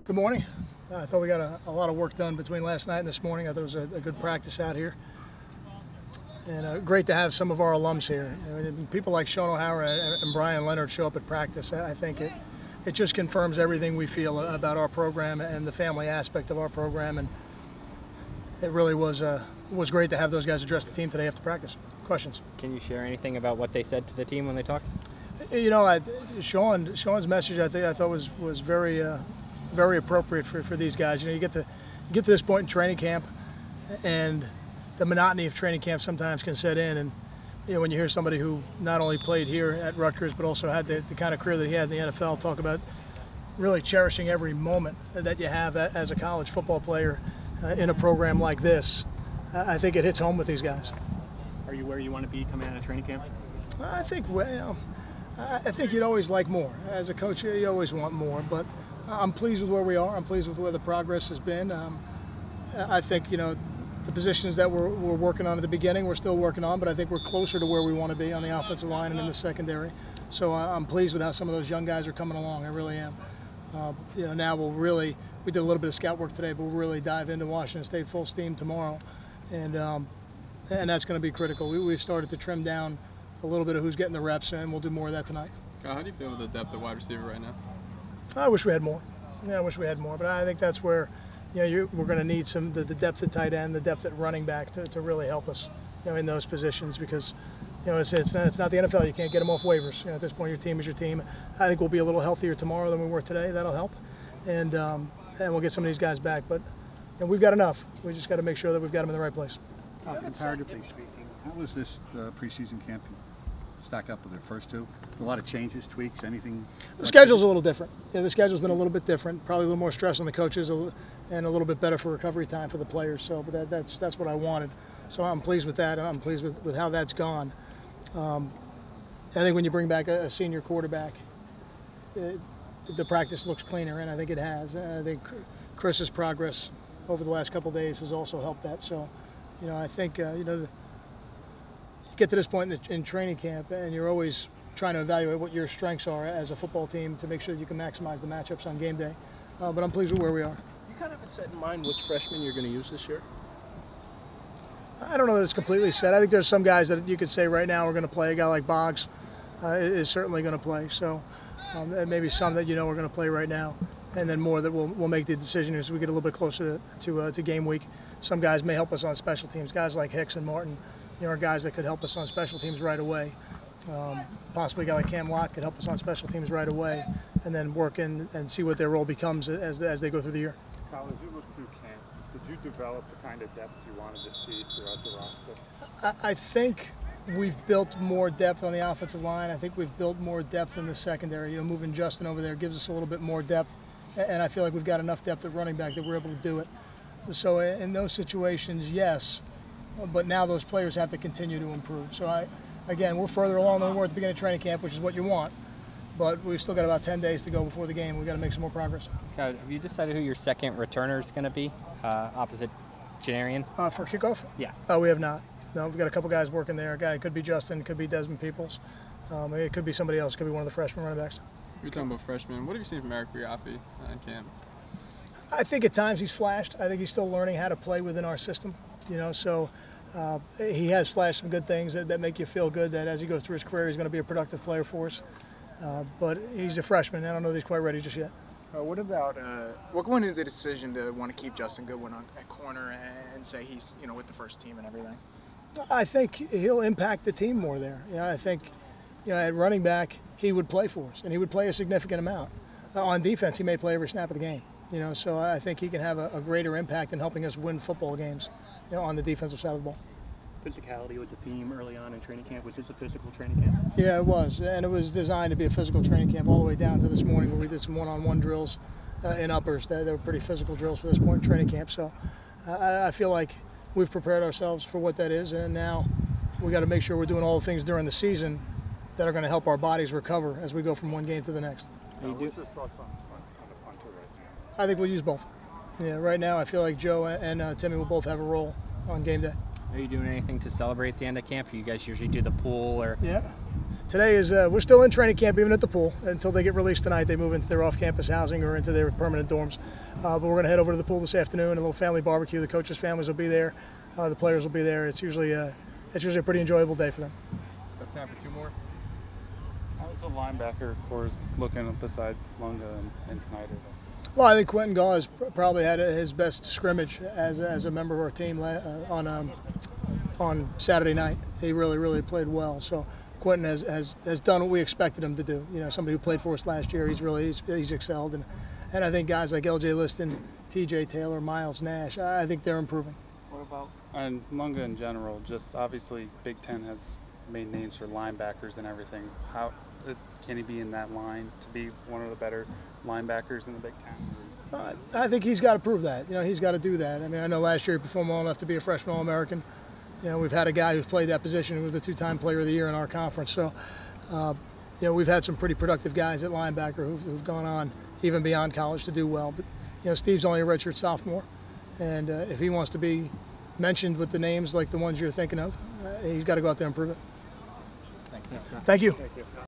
Good morning. I thought we got a lot of work done between last night and this morning. I thought it was a good practice out here. And great to have some of our alums here. People like Sean O'Hara and Brian Leonard show up at practice. I think it just confirms everything we feel about our program and the family aspect of our program. And it really was great to have those guys address the team today after practice. Questions? Can you share anything about what they said to the team when they talked? You know, Sean's message I thought was very appropriate for these guys. You know, you get to this point in training camp, and the monotony of training camp sometimes can set in. And you know, when you hear somebody who not only played here at Rutgers but also had the kind of career that he had in the NFL talk about really cherishing every moment that you have as a college football player in a program like this, I think it hits home with these guys. Are you where you want to be coming out of training camp? I think I think you'd always like more. As a coach, you always want more, but I'm pleased with where we are. I'm pleased with where the progress has been. I think, you know, the positions that we're working on at the beginning, we're still working on, but I think we're closer to where we want to be on the offensive line and in the secondary. So I'm pleased with how some of those young guys are coming along. I really am. You know, now we did a little bit of scout work today, but we'll really dive into Washington State full steam tomorrow, and that's going to be critical. We've started to trim down a little bit of who's getting the reps, and we'll do more of that tonight. Kyle, how do you feel with the depth of wide receiver right now? I wish we had more. Yeah, I wish we had more, but I think that's where, you know, we're going to need the depth at tight end, the depth at running back to really help us, you know, in those positions, because, you know, it's not the NFL. You can't get them off waivers. You know, at this point, your team is your team. I think we'll be a little healthier tomorrow than we were today. That'll help, and we'll get some of these guys back. But you know, we've got enough. We just got to make sure that we've got them in the right place. Comparatively speaking, how was this preseason camp stack up with the first two? A lot of changes, tweaks, anything? The schedule's a little different. Yeah, the schedule's been a little bit different. Probably a little more stress on the coaches and a little bit better for recovery time for the players. So, but that's what I wanted. So I'm pleased with that, and I'm pleased with how that's gone. I think when you bring back a senior quarterback, the practice looks cleaner, and I think it has. I think Chris's progress over the last couple of days has also helped that. So, you know, I think you know, you get to this point in training camp, and you're always trying to evaluate what your strengths are as a football team to make sure that you can maximize the matchups on game day. But I'm pleased with where we are. You kind of have set in mind which freshmen you're going to use this year? I don't know that it's completely set. I think there's some guys that you could say right now are going to play. A guy like Boggs is certainly going to play. So and maybe some that you know are going to play right now, and then more that we'll make the decision as we get a little bit closer to game week. Some guys may help us on special teams. Guys like Hicks and Martin, you know, are guys that could help us on special teams right away. Possibly a guy like Cam Lott could help us on special teams right away, and then work in and see what their role becomes as they go through the year. Kyle, as you look through camp, did you develop the kind of depth you wanted to see throughout the roster? I think we've built more depth on the offensive line. I think we've built more depth in the secondary. You know, moving Justin over there gives us a little bit more depth, and I feel like we've got enough depth at running back that we're able to do it. So in those situations, yes, but now those players have to continue to improve. So again, we're further along than we were at the beginning of training camp, which is what you want, but we've still got about 10 days to go before the game. We've got to make some more progress. Have you decided who your second returner is going to be, opposite Janarian? For kickoff? Yeah. We have not. No, we've got a couple guys working there. A guy, it could be Justin, could be Desmond Peoples. It could be somebody else. It could be one of the freshman running backs. You're talking about freshmen. What have you seen from Eric Riaffi in camp? I think at times he's flashed. I think he's still learning how to play within our system. You know, so he has flashed some good things that make you feel good that as he goes through his career, he's going to be a productive player for us. But he's a freshman. I don't know that he's quite ready just yet. What about what went into the decision to want to keep Justin Goodwin at corner and say he's, you know, with the first team and everything? I think he'll impact the team more there. You know, I think, you know, at running back he would play for us, and he would play a significant amount. On defense, he may play every snap of the game. You know, so I think he can have a greater impact in helping us win football games, you know, on the defensive side of the ball. Physicality was a theme early on in training camp. Was this a physical training camp? Yeah, it was, and it was designed to be a physical training camp all the way down to this morning where we did some one-on-one drills in uppers. They were pretty physical drills for this point in training camp. So I feel like we've prepared ourselves for what that is, and now we got to make sure we're doing all the things during the season that are going to help our bodies recover as we go from one game to the next. What's your thoughts on the punter right now? I think we'll use both. Yeah, right now I feel like Joe and Timmy will both have a role on game day. Are you doing anything to celebrate the end of camp? You guys usually do the pool or? Yeah. Today is we're still in training camp, even at the pool, until they get released tonight. They move into their off-campus housing or into their permanent dorms. But we're going to head over to the pool this afternoon, a little family barbecue. The coaches' families will be there, the players will be there. It's usually a pretty enjoyable day for them. Got time for two more? How's the linebacker core looking besides Lunga and Snyder? Well, I think Quentin Gaw has probably had his best scrimmage as a member of our team on Saturday night. He really played well. So Quentin has done what we expected him to do. You know, somebody who played for us last year. He's excelled, and I think guys like L.J. Liston, T.J. Taylor, Miles Nash, I think they're improving. What about and Lunga in general? Just obviously, Big Ten has made names for linebackers and everything. How can he be in that line to be one of the better linebackers in the Big Ten? I think he's got to prove that. You know, he's got to do that. I mean, I know last year he performed well enough to be a freshman All-American. You know, we've had a guy who's played that position who was the two-time Player of the Year in our conference. So, you know, we've had some pretty productive guys at linebacker who've gone on even beyond college to do well. But, you know, Steve's only a redshirt sophomore, and if he wants to be mentioned with the names like the ones you're thinking of, he's got to go out there and prove it. Thank you. Thank you. Thank you.